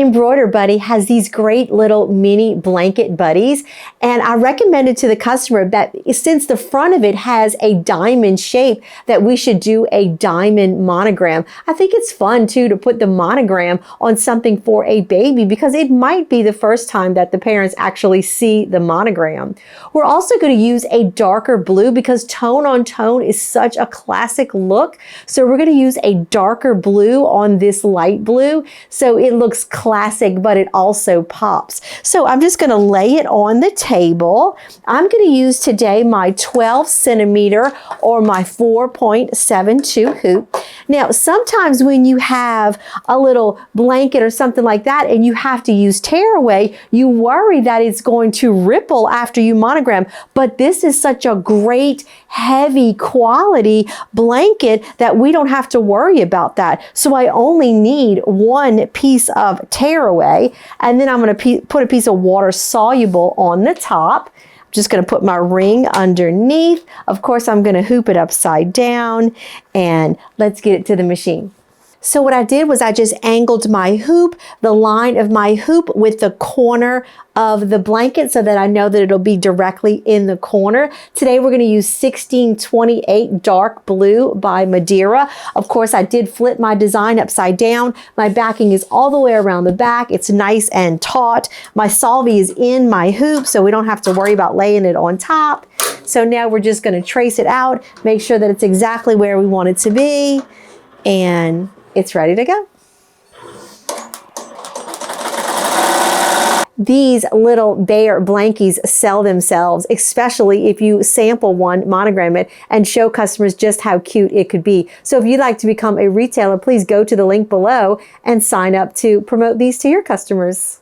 Embroider Buddy has these great little mini blanket buddies, and I recommended to the customer that since the front of it has a diamond shape, that we should do a diamond monogram. I think it's fun too to put the monogram on something for a baby because it might be the first time that the parents actually see the monogram. We're also going to use a darker blue because tone on tone is such a classic look. So we're going to use a darker blue on this light blue so it looks classic, but it also pops. So I'm just going to lay it on the table. I'm going to use today my 12 centimeter or my 4.72 hoop. Now, sometimes when you have a little blanket or something like that and you have to use tearaway, you worry that it's going to ripple after you monogram. But this is such a great, heavy quality blanket that we don't have to worry about that. So I only need one piece of tearaway, and then I'm going to put a piece of water soluble on the top. I'm just going to put my ring underneath. Of course, I'm going to hoop it upside down, and let's get it to the machine. So what I did was I just angled my hoop, the line of my hoop with the corner of the blanket so that I know that it'll be directly in the corner. Today we're going to use 1628 dark blue by Madeira. Of course, I did flip my design upside down. My backing is all the way around the back. It's nice and taut. My solvay is in my hoop, so we don't have to worry about laying it on top. So now we're just going to trace it out, make sure that it's exactly where we want it to be, and it's ready to go. These little bear blankies sell themselves, especially if you sample one, monogram it, and show customers just how cute it could be. So if you'd like to become a retailer, please go to the link below and sign up to promote these to your customers.